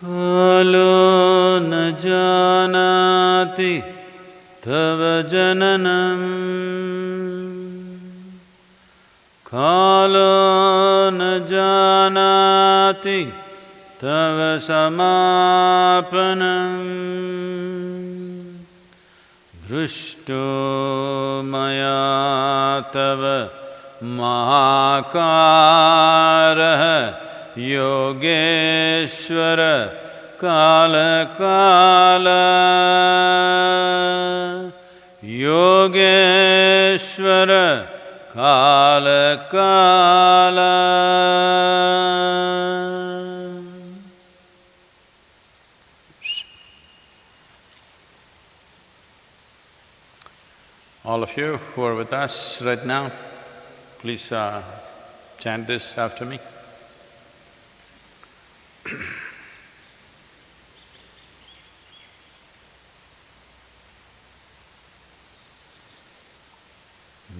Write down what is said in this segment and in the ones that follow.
कालो न जानाति तव जननम् कालो न जानाति तव समापनम् दृष्टो मया तव महाकारः योगेश्वर काल काल योगेश्वर काल काल. All of you who are with us right now, please chant this after me.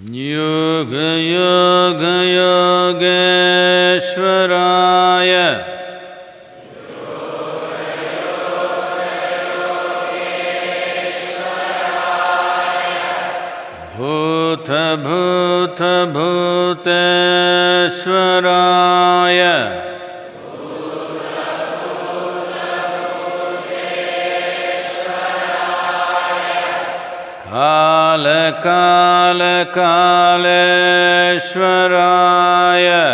Yoga Yoga Yogeshwaraya Bhuta Bhuta Bhuteshwaraya Kala Kala Kaleshwaraya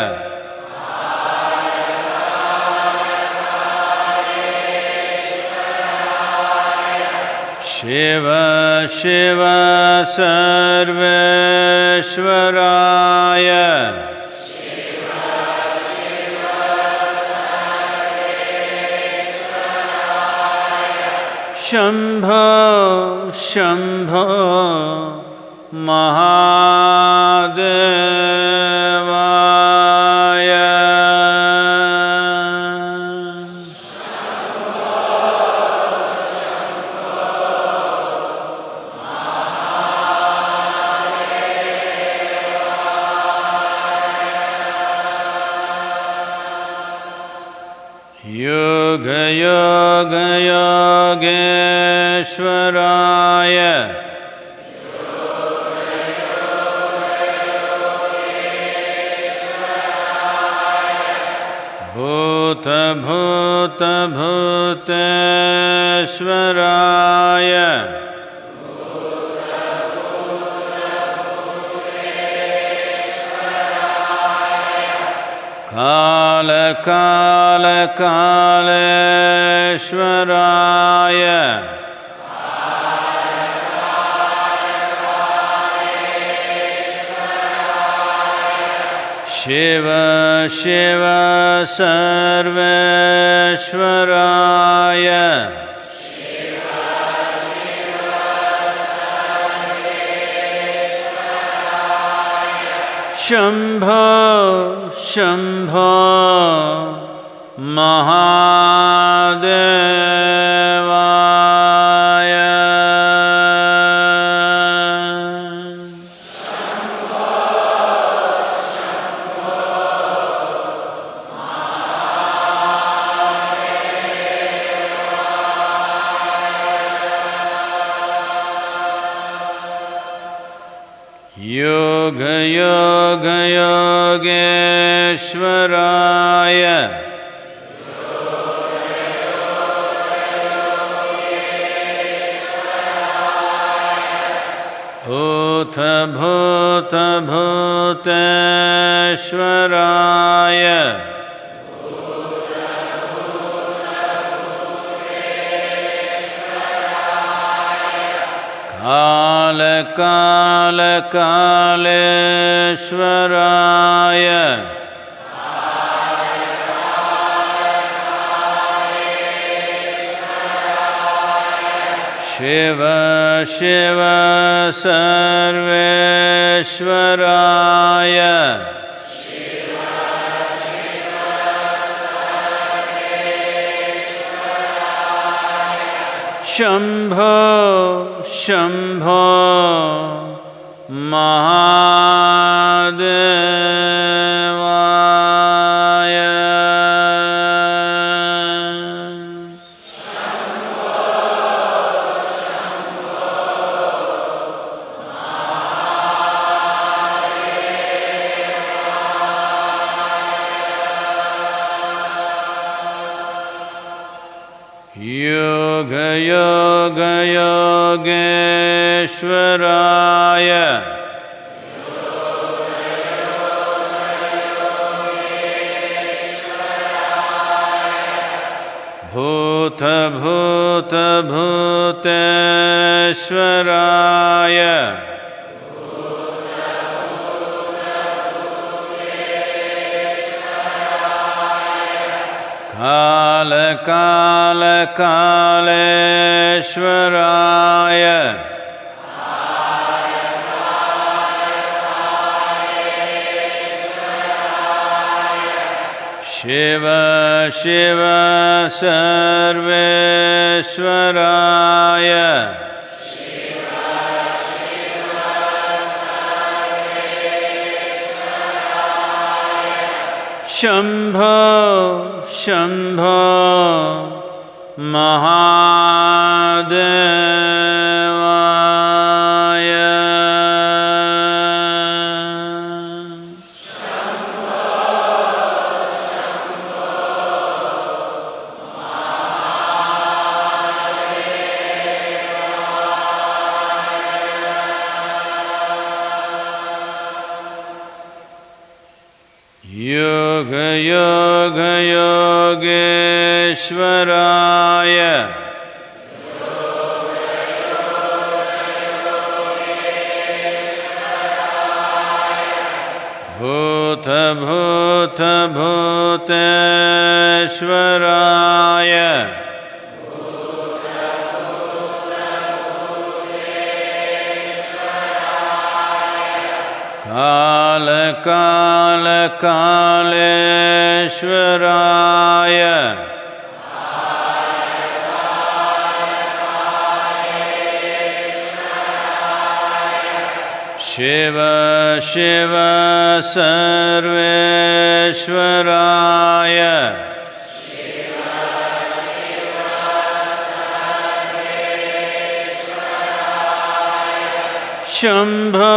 Shiva Shiva Sarveshwaraya Shambho Shambho Mahadevaya Yoga Yoga Yogeshwaraya Bhuta Bhuta Bhuteshwaraya Kala Kala Kaleshwaraya Shiva Shiva Sarveshwaraya Shambho Shambho Mahadevaya Yoga Yoga Yogeshwaraya Bhuta Bhuta Bhuteshwaraya Kala Kala Kaleshwaraya Shiva Shiva Sarveshwaraya Shambho Shambho Mahadevaya Yoga Yoga Yogeshwaraya Bhuta Bhuta Bhuteshwaraya Kala Kala Kaleshwaraya Shiva Shiva Sarveshwaraya Shambho Shambho Mahadevaya Yoga Yoga Yogeshwaraya Bhuta Bhuta Bhuteshwaraya Kala Kala Kaleshwaraya Shiva Shiva Sarveshwaraya Shambho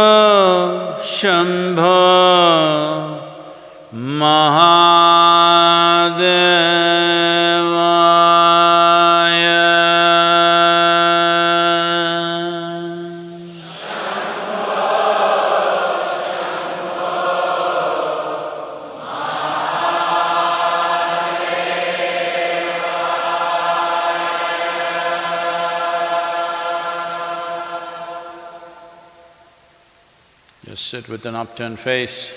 Shambho Mahadevaya Just sit with an upturned face,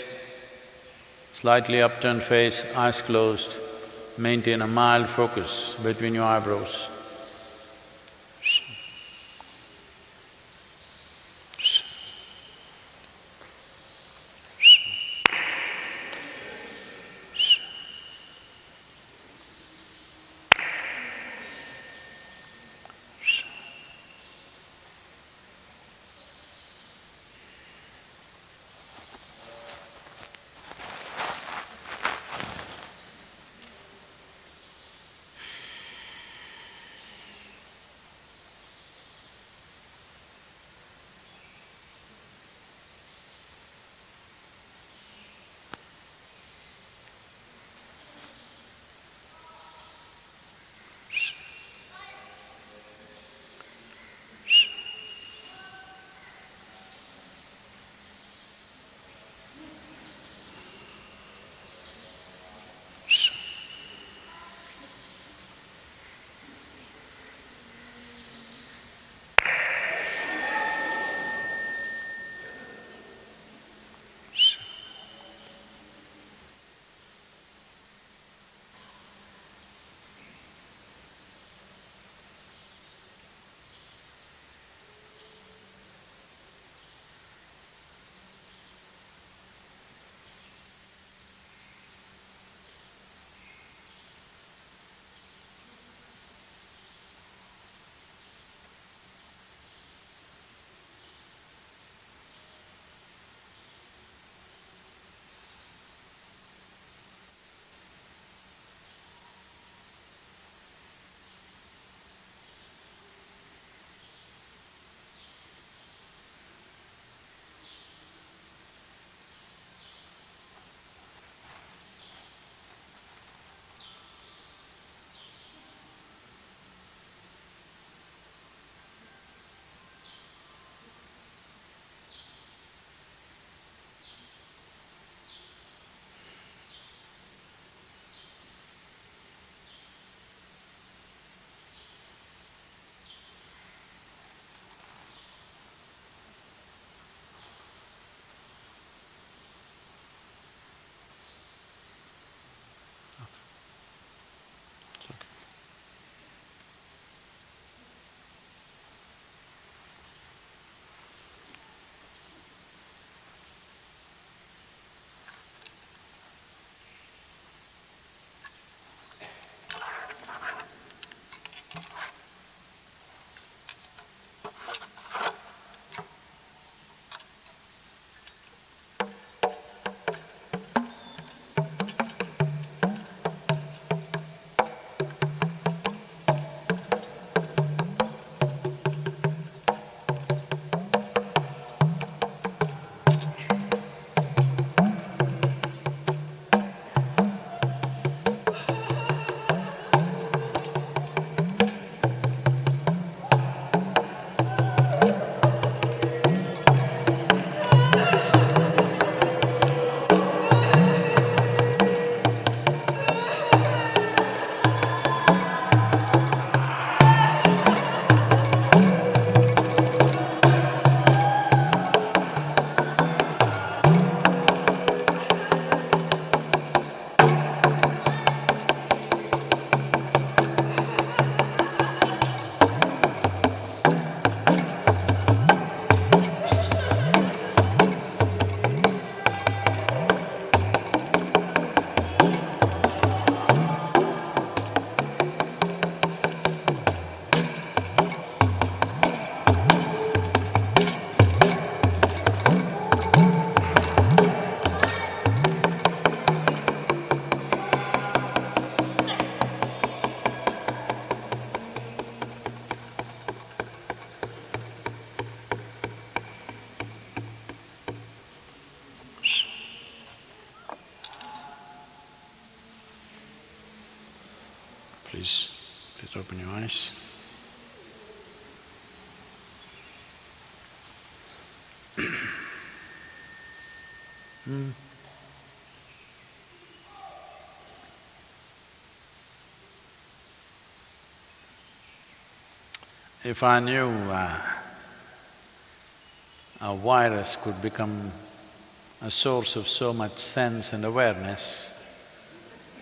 slightly upturned face, eyes closed. Maintain a mild focus between your eyebrows. Please open your eyes. If I knew a virus could become a source of so much sense and awareness,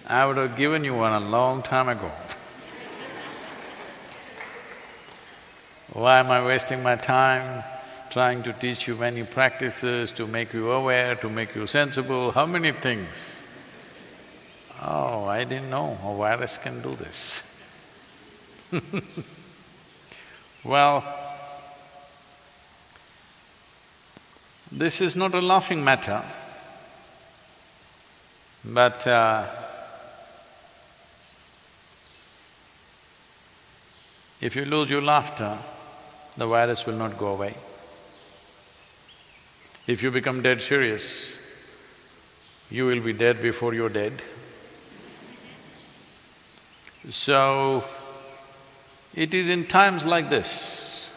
I would have given you one a long time ago. Why am I wasting my time trying to teach you many practices to make you aware, to make you sensible, how many things? Oh, I didn't know a virus can do this. Well, this is not a laughing matter, but if you lose your laughter, the virus will not go away. If you become dead serious, you will be dead before you're dead. So, it is in times like this,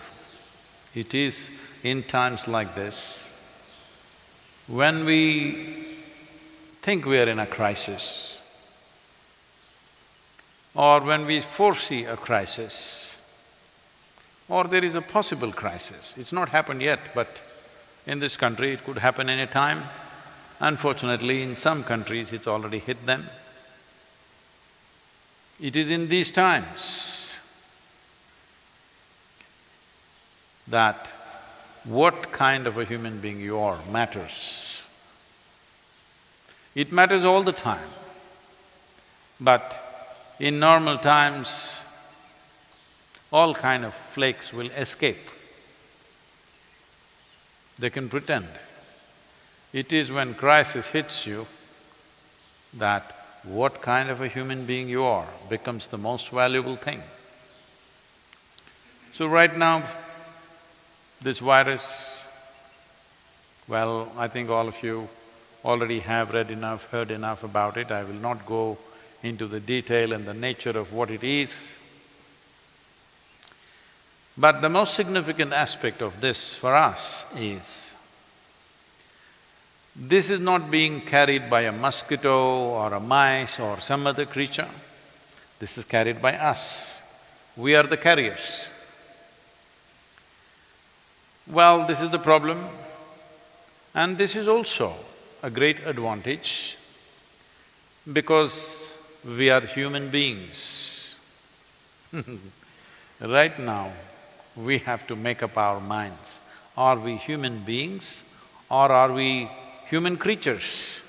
when we think we are in a crisis, or when we foresee a crisis, or there is a possible crisis. It's not happened yet, but in this country it could happen any time. Unfortunately, in some countries it's already hit them. It is in these times that what kind of a human being you are matters. It matters all the time, but in normal times, all kind of flakes will escape. They can pretend. It is when crisis hits you that what kind of a human being you are becomes the most valuable thing. So right now, this virus, well, I think all of you already have read enough, heard enough about it. I will not go into the detail and the nature of what it is. But the most significant aspect of this for us is, this is not being carried by a mosquito or a mice or some other creature. This is carried by us. We are the carriers. Well, this is the problem, and this is also a great advantage because we are human beings. Right now, we have to make up our minds. Are we human beings or are we human creatures?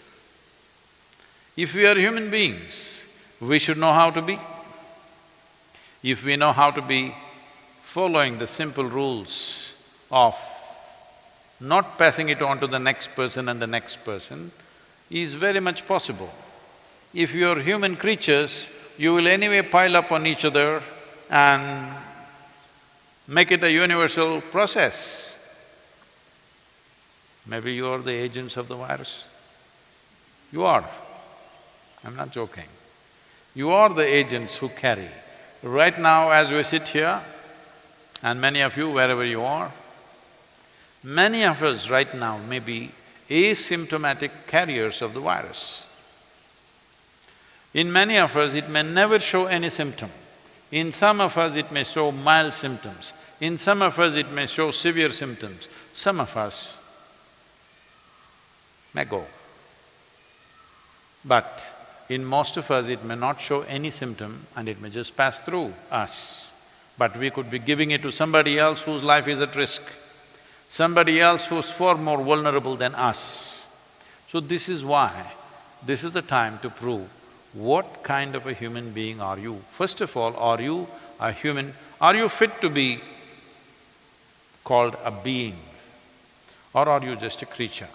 If we are human beings, we should know how to be. If we know how to be, following the simple rules of not passing it on to the next person and the next person is very much possible. If you're human creatures, you will anyway pile up on each other and make it a universal process. Maybe you are the agents of the virus. You are. I'm not joking. You are the agents who carry. Right now, as we sit here, and many of you wherever you are, many of us right now may be asymptomatic carriers of the virus. In many of us, it may never show any symptom. In some of us, it may show mild symptoms. In some of us, it may show severe symptoms. Some of us may go. But in most of us, it may not show any symptom and it may just pass through us. But we could be giving it to somebody else whose life is at risk, somebody else who's far more vulnerable than us. So this is why, this is the time to prove what kind of a human being are you. First of all, are you a human… are you fit to be called a being, or are you just a creature?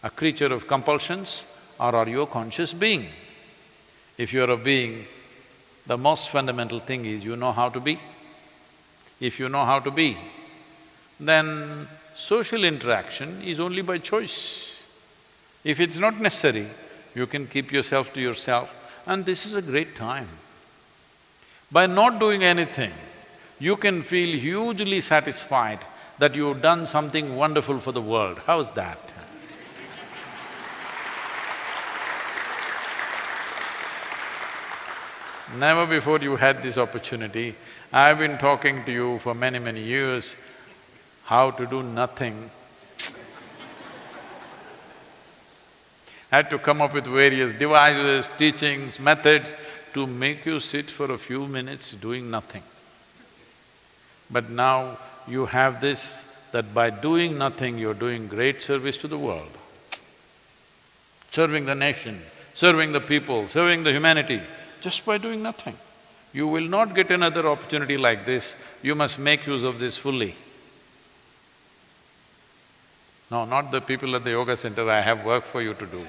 A creature of compulsions, or are you a conscious being? If you're a being, the most fundamental thing is you know how to be. If you know how to be, then social interaction is only by choice. If it's not necessary, you can keep yourself to yourself, and this is a great time. By not doing anything, you can feel hugely satisfied that you've done something wonderful for the world. How's that? Never before you had this opportunity. I've been talking to you for many, many years, how to do nothing. Had to come up with various devices, teachings, methods to make you sit for a few minutes doing nothing. But now you have this, that by doing nothing, you're doing great service to the world. Serving the nation, serving the people, serving the humanity, just by doing nothing. You will not get another opportunity like this, you must make use of this fully. No, not the people at the yoga center, I have work for you to do.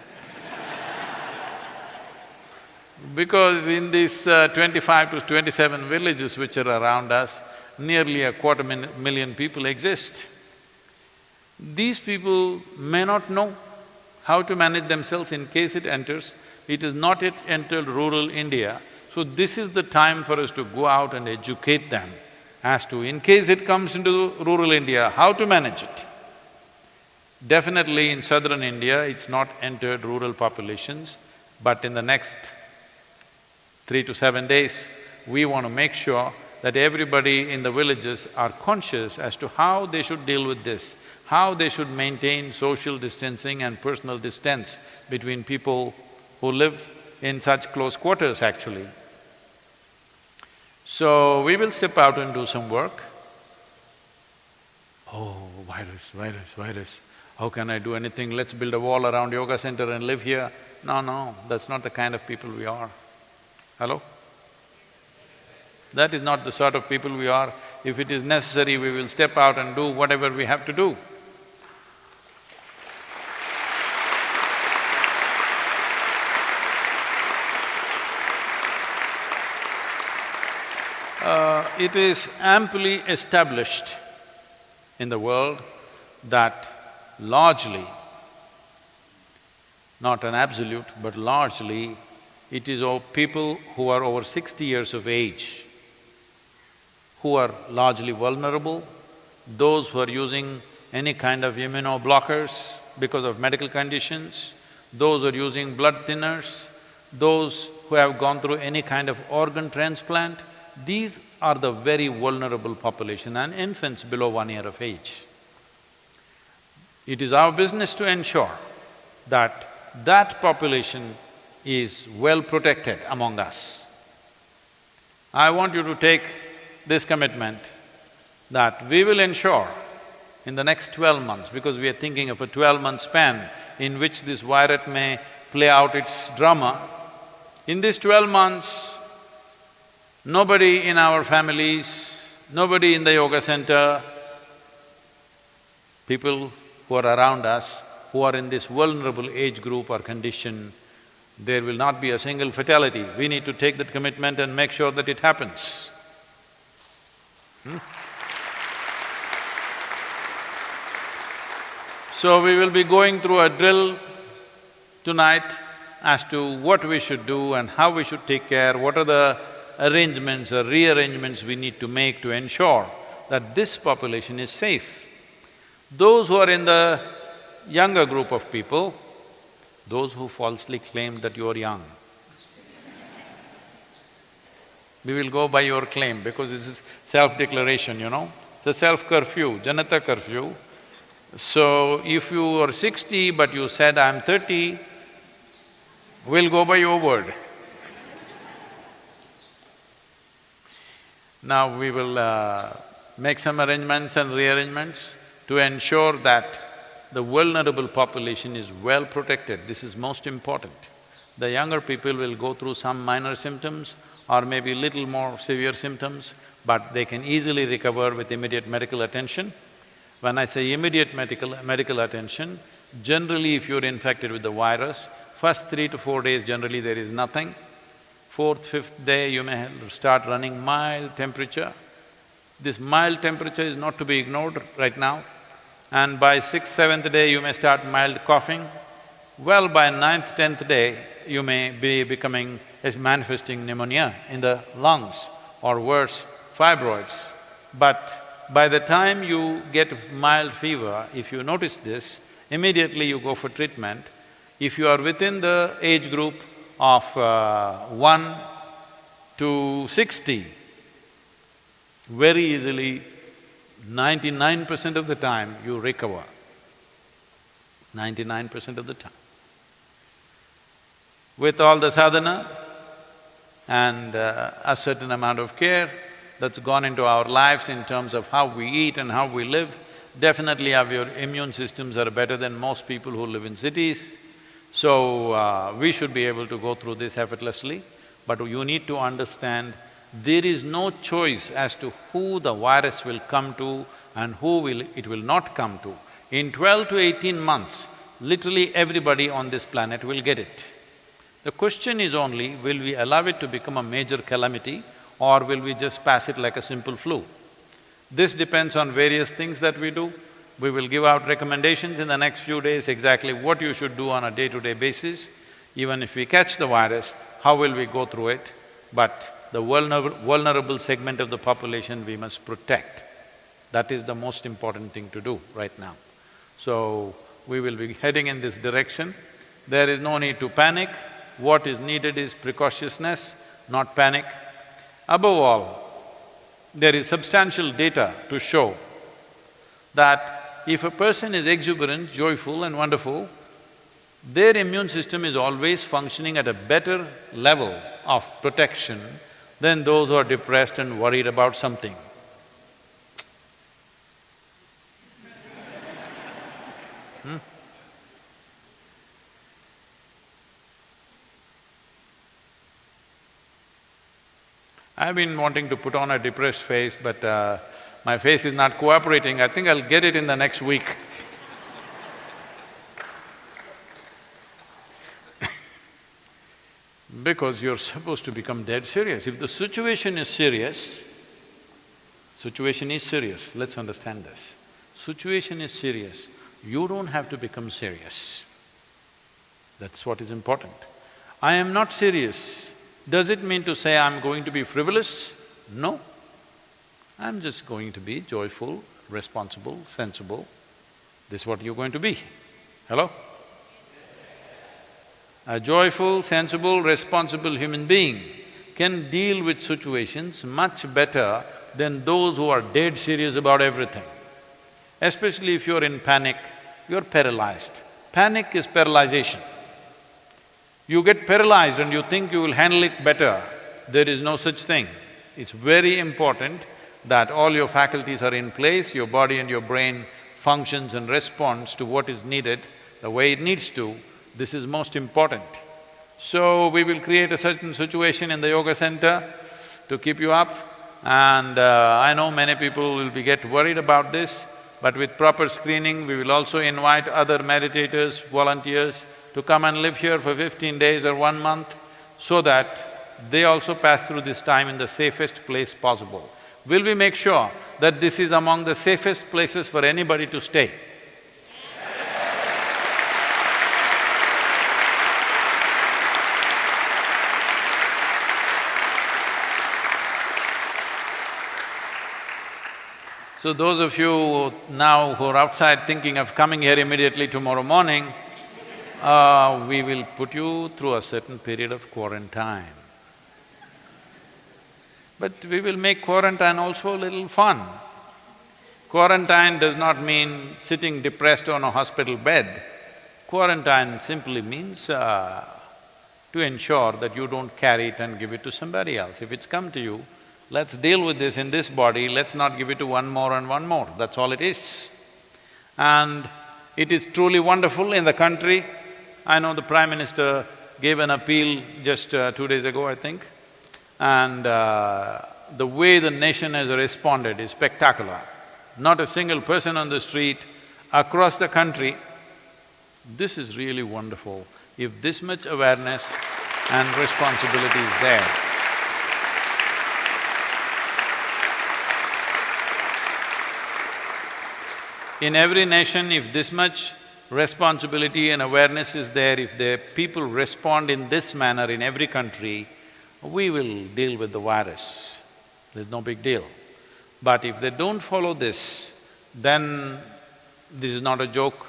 Because in these 25 to 27 villages which are around us, nearly a quarter million people exist. These people may not know how to manage themselves in case it enters. It has not yet entered rural India, so this is the time for us to go out and educate them as to, in case it comes into rural India, how to manage it. Definitely in southern India, it's not entered rural populations, but in the next 3 to 7 days, we want to make sure that everybody in the villages are conscious as to how they should deal with this, how they should maintain social distancing and personal distance between people who live in such close quarters actually. So, we will step out and do some work. Oh, virus, how can I do anything? Let's build a wall around yoga center and live here. No, that's not the kind of people we are. Hello? That is not the sort of people we are. If it is necessary, we will step out and do whatever we have to do. It is amply established in the world that largely, not an absolute, but largely, it is of people who are over 60 years of age, who are largely vulnerable, those who are using any kind of immunoblockers because of medical conditions, those who are using blood thinners, those who have gone through any kind of organ transplant, these are the very vulnerable population, and infants below 1 year of age. It is our business to ensure that that population is well protected among us. I want you to take this commitment that we will ensure in the next 12 months, because we are thinking of a 12-month span in which this virus may play out its drama. In these 12 months, nobody in our families, nobody in the yoga center, people who are around us, who are in this vulnerable age group or condition, there will not be a single fatality. We need to take that commitment and make sure that it happens. So we will be going through a drill tonight as to what we should do and how we should take care, what are the arrangements or rearrangements we need to make to ensure that this population is safe. Those who are in the younger group of people, those who falsely claim that you are young, we will go by your claim because this is self-declaration, you know. It's a self-curfew, Janata curfew. So, if you are 60 but you said, I'm 30, we'll go by your word. Now we will make some arrangements and rearrangements to ensure that the vulnerable population is well protected. This is most important. The younger people will go through some minor symptoms or maybe little more severe symptoms, but they can easily recover with immediate medical attention. When I say immediate medical attention, generally if you're infected with the virus, first 3 to 4 days generally there is nothing. 4th, 5th day you may start running mild temperature. This mild temperature is not to be ignored right now. And by 6th, 7th day you may start mild coughing. Well, by 9th, 10th day you may be manifesting pneumonia in the lungs or worse, fibroids. But by the time you get mild fever, if you notice this, immediately you go for treatment. If you are within the age group of 1 to 60, very easily, 99% of the time you recover, 99% of the time. With all the sadhana and a certain amount of care that's gone into our lives in terms of how we eat and how we live, definitely our immune systems are better than most people who live in cities. So, we should be able to go through this effortlessly, but you need to understand there is no choice as to who the virus will come to and who it will not come to. In 12 to 18 months, literally everybody on this planet will get it. The question is only, will we allow it to become a major calamity or will we just pass it like a simple flu? This depends on various things that we do. We will give out recommendations in the next few days exactly what you should do on a day-to-day basis. Even if we catch the virus, how will we go through it? But the vulnerable segment of the population we must protect. That is the most important thing to do right now. So, we will be heading in this direction. There is no need to panic. What is needed is precautiousness, not panic. Above all, there is substantial data to show that if a person is exuberant, joyful and wonderful, their immune system is always functioning at a better level of protection than those who are depressed and worried about something. I've been wanting to put on a depressed face, but my face is not cooperating. I think I'll get it in the next week. Because you're supposed to become dead serious. If the situation is serious, let's understand this. Situation is serious, you don't have to become serious. That's what is important. I am not serious. Does it mean to say I'm going to be frivolous? No. I'm just going to be joyful, responsible, sensible. This is what you're going to be. Hello? A joyful, sensible, responsible human being can deal with situations much better than those who are dead serious about everything. Especially if you're in panic, you're paralyzed. Panic is paralyzation. You get paralyzed and you think you will handle it better, there is no such thing. It's very important that all your faculties are in place, your body and your brain functions and responds to what is needed the way it needs to. This is most important. So, we will create a certain situation in the yoga center to keep you up, and I know many people will get worried about this, but with proper screening, we will also invite other meditators, volunteers to come and live here for 15 days or 1 month so that they also pass through this time in the safest place possible. Will we make sure that this is among the safest places for anybody to stay? So those of you now who are outside thinking of coming here immediately tomorrow morning, we will put you through a certain period of quarantine. But we will make quarantine also a little fun. Quarantine does not mean sitting depressed on a hospital bed. Quarantine simply means to ensure that you don't carry it and give it to somebody else. If it's come to you, let's deal with this in this body, let's not give it to one more and one more, that's all it is. And it is truly wonderful in the country. I know the Prime Minister gave an appeal just 2 days ago, I think, and the way the nation has responded is spectacular. Not a single person on the street, across the country. This is really wonderful. If this much awareness and responsibility is there, in every nation, if this much responsibility and awareness is there, if the people respond in this manner in every country, we will deal with the virus. there's no big deal. But if they don't follow this, then this is not a joke.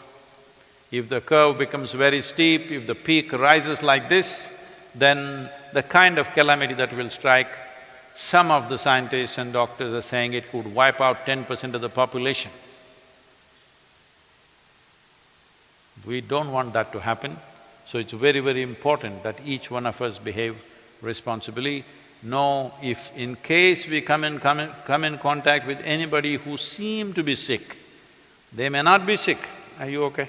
If the curve becomes very steep, if the peak rises like this, then the kind of calamity that will strike, some of the scientists and doctors are saying it could wipe out 10% of the population. We don't want that to happen, so it's very, very important that each one of us behave responsibly. Know if in case we come in contact with anybody who seem to be sick, they may not be sick. Are you okay?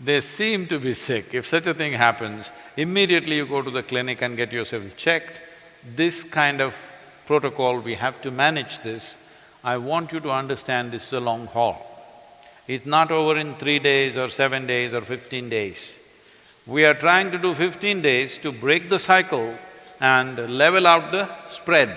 They seem to be sick. If such a thing happens, immediately you go to the clinic and get yourself checked. This kind of protocol, we have to manage this. I want you to understand this is a long haul. It's not over in 3 days or 7 days or 15 days. We are trying to do 15 days to break the cycle and level out the spread.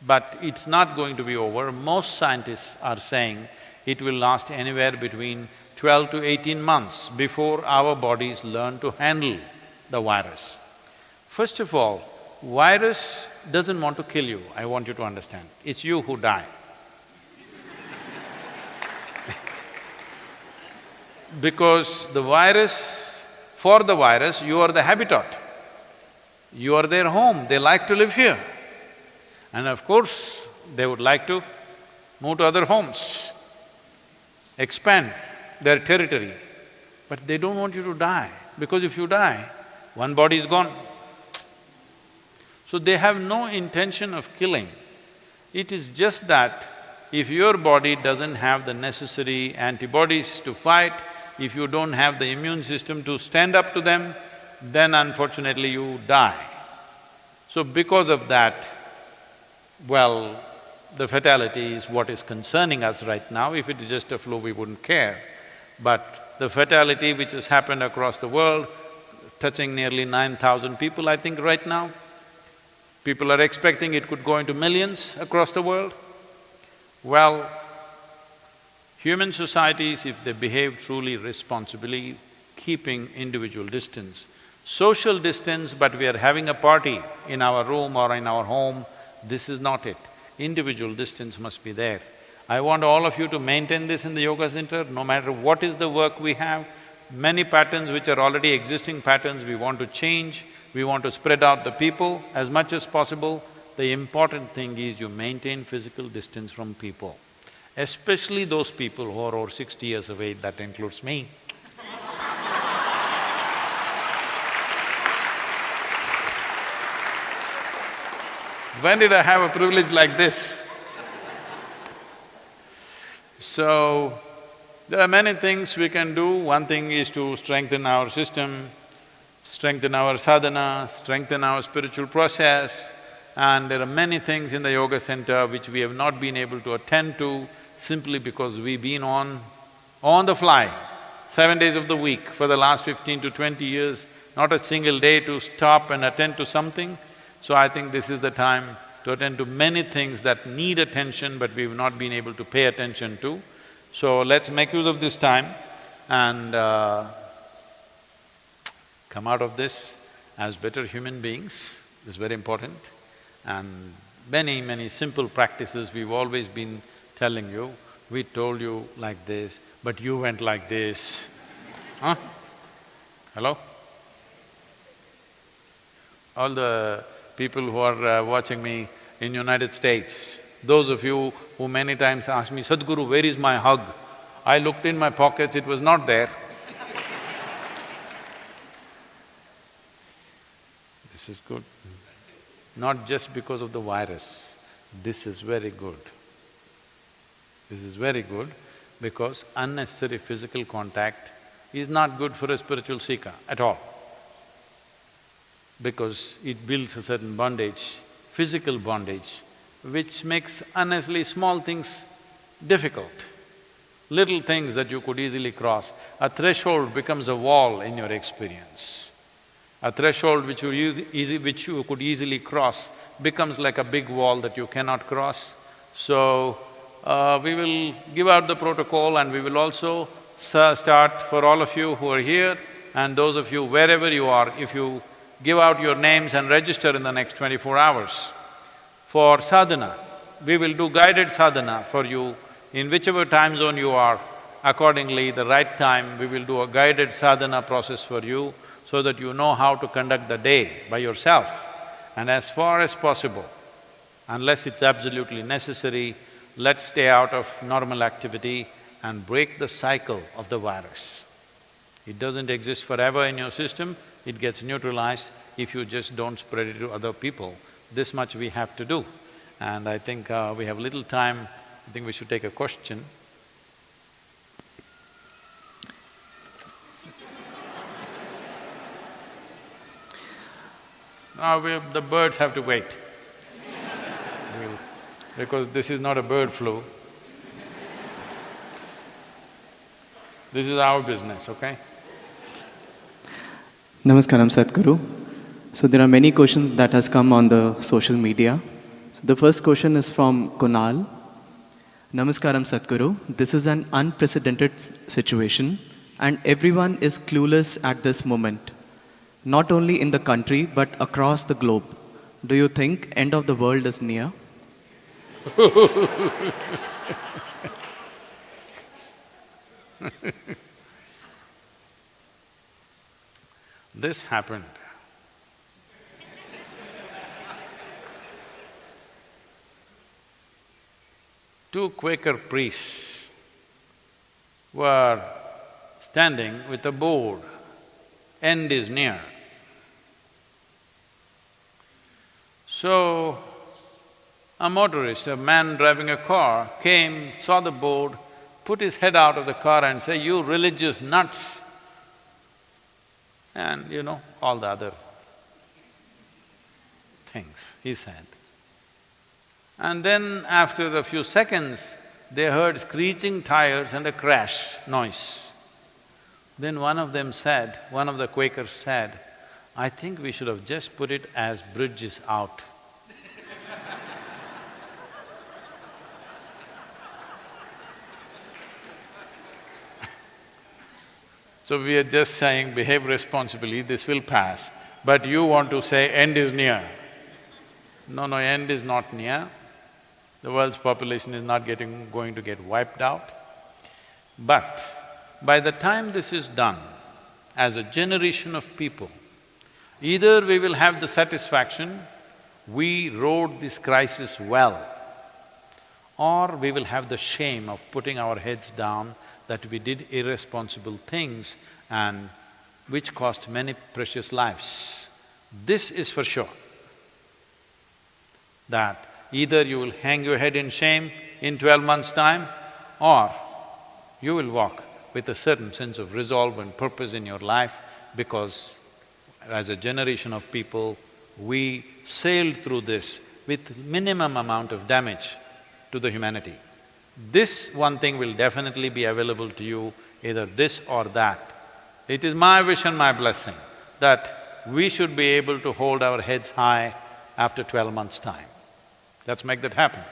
But it's not going to be over. Most scientists are saying it will last anywhere between 12 to 18 months before our bodies learn to handle the virus. First of all, virus doesn't want to kill you, I want you to understand. It's you who die. Because for the virus, you are the habitat. You are their home, they like to live here. And of course, they would like to move to other homes, expand their territory. But they don't want you to die, because if you die, one body is gone. So they have no intention of killing. It is just that if your body doesn't have the necessary antibodies to fight, if you don't have the immune system to stand up to them, then unfortunately you die. So because of that, well, the fatality is what is concerning us right now. If it is just a flu, we wouldn't care. But the fatality which has happened across the world, touching nearly 9,000 people, I think right now, people are expecting it could go into millions across the world. Well, human societies, if they behave truly responsibly, keeping individual distance, social distance, but we are having a party in our room or in our home, this is not it. Individual distance must be there. I want all of you to maintain this in the yoga center, no matter what is the work we have. Many patterns which are already existing patterns, we want to change, we want to spread out the people as much as possible. The important thing is you maintain physical distance from people, especially those people who are over 60 years of age, that includes me. When did I have a privilege like this? So, there are many things we can do. One thing is to strengthen our system, strengthen our sadhana, strengthen our spiritual process, and there are many things in the yoga center which we have not been able to attend to simply because we've been on the fly, 7 days of the week for the last 15 to 20 years, not a single day to stop and attend to something. So I think this is the time to attend to many things that need attention but we've not been able to pay attention to. So let's make use of this time and come out of this as better human beings, this is very important. And many simple practices we've always been telling you. We told you like this, but you went like this. Huh? Hello? All the people who are watching me in United States, those of you who many times ask me, Sadhguru, where is my hug? I looked in my pockets, it was not there. This is good. Not just because of the virus, this is very good. This is very good because unnecessary physical contact is not good for a spiritual seeker at all, because it builds a certain bondage, physical bondage, which makes unnecessarily small things difficult. Little things that you could easily cross. A threshold becomes a wall in your experience. A threshold which you could easily cross becomes like a big wall that you cannot cross. So, we will give out the protocol and we will also start for all of you who are here and those of you wherever you are, if you give out your names and register in the next 24 hours. For sadhana, we will do guided sadhana for you in whichever time zone you are. Accordingly, the right time, we will do a guided sadhana process for you so that you know how to conduct the day by yourself. And as far as possible, unless it's absolutely necessary, let's stay out of normal activity and break the cycle of the virus. It doesn't exist forever in your system, it gets neutralized if you just don't spread it to other people. This much we have to do. And I think we have little time, I think we should take a question. The birds have to wait. Because this is not a bird flu. This is our business, okay? Namaskaram, Sadhguru. So there are many questions that has come on the social media. So the first question is from Kunal. Namaskaram, Sadhguru. This is an unprecedented situation and everyone is clueless at this moment. Not only in the country but across the globe. Do you think end of the world is near? This happened. Two Quaker priests were standing with a board, "End is near." So, a motorist, a man driving a car, came, saw the board, put his head out of the car and said, "You religious nuts!" And you know, all the other things he said. And then after a few seconds, they heard screeching tires and a crash noise. Then one of them said, one of the Quakers said, "I think we should have just put it as bridge is out." So we are just saying, behave responsibly, this will pass, but you want to say end is near. No, end is not near. The world's population is not going to get wiped out. But by the time this is done, as a generation of people, either we will have the satisfaction, we rode this crisis well, or we will have the shame of putting our heads down that we did irresponsible things and which cost many precious lives. This is for sure, that either you will hang your head in shame in 12 months' time, or you will walk with a certain sense of resolve and purpose in your life, because as a generation of people, we sailed through this with minimum amount of damage to the humanity. This one thing will definitely be available to you, either this or that. It is my wish and my blessing that we should be able to hold our heads high after 12 months' time. Let's make that happen.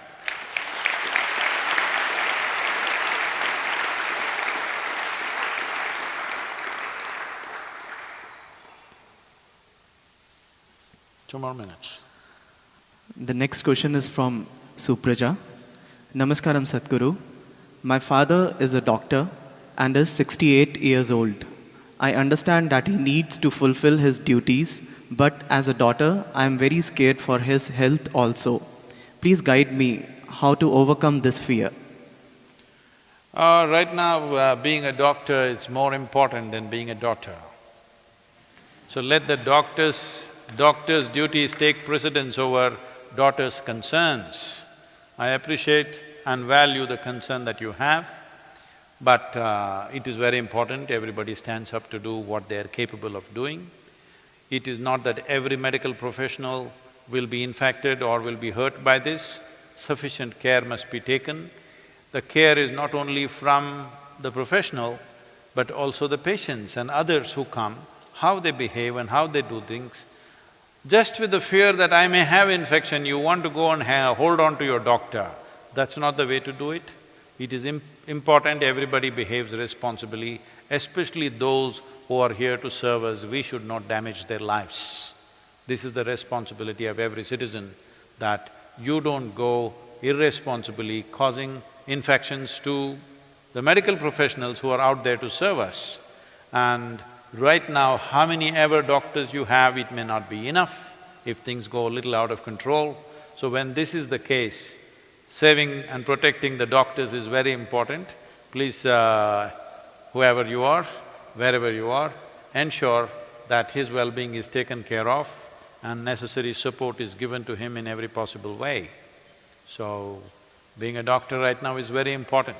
Two more minutes. The next question is from Supraja. Namaskaram, Sadhguru. My father is a doctor and is 68 years old. I understand that he needs to fulfill his duties, but as a daughter, I am very scared for his health also. Please guide me how to overcome this fear. Right now, being a doctor is more important than being a daughter. So let the doctor's duties take precedence over daughter's concerns. I appreciate and value the concern that you have, but it is very important everybody stands up to do what they are capable of doing. It is not that every medical professional will be infected or will be hurt by this. Sufficient care must be taken. The care is not only from the professional, but also the patients and others who come, how they behave and how they do things. Just with the fear that I may have infection, you want to go and hold on to your doctor. That's not the way to do it. It is important everybody behaves responsibly, especially those who are here to serve us. We should not damage their lives. This is the responsibility of every citizen, that you don't go irresponsibly causing infections to the medical professionals who are out there to serve us. And right now, how many ever doctors you have, it may not be enough if things go a little out of control. So when this is the case, saving and protecting the doctors is very important. Please, whoever you are, wherever you are, ensure that his well-being is taken care of and necessary support is given to him in every possible way. So, being a doctor right now is very important.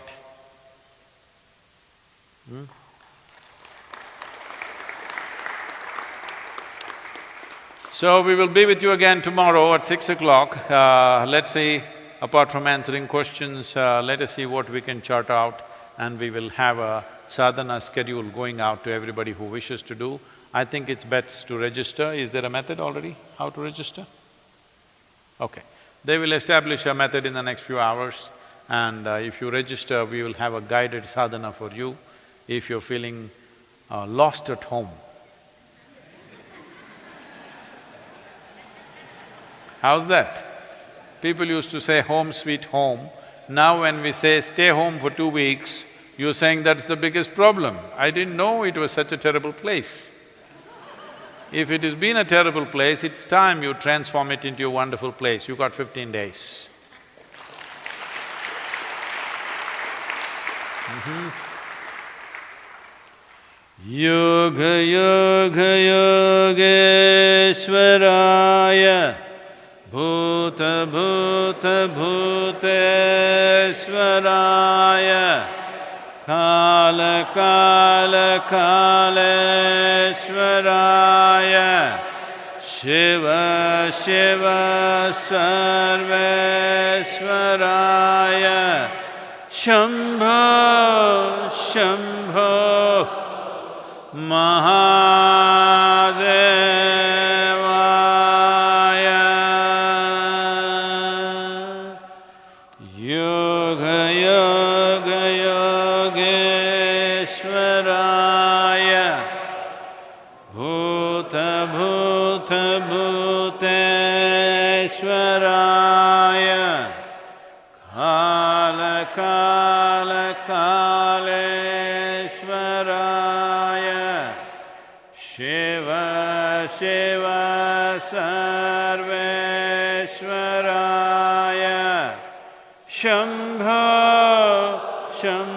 So, we will be with you again tomorrow at 6 o'clock. Let's see, apart from answering questions, let us see what we can chart out, and we will have a sadhana schedule going out to everybody who wishes to do. I think it's best to register. Is there a method already, how to register? Okay. They will establish a method in the next few hours, and if you register, we will have a guided sadhana for you if you're feeling lost at home. How's that? People used to say home sweet home. Now when we say stay home for 2 weeks, you're saying that's the biggest problem. I didn't know it was such a terrible place. If it has been a terrible place, it's time you transform it into a wonderful place. You got 15 days. Yoga yoga yogeshwaraya bhuta bhuta bhuteshwaraya kala kala kaleshwaraya shiva shiva sarveshwaraya shambho shambho mahadevaya yoga yoga yogeshwaraya bhuta bhuta bhuteshwaraya kala kala kaleshwaraya shiva shiva sarveshwaraya shambho shambho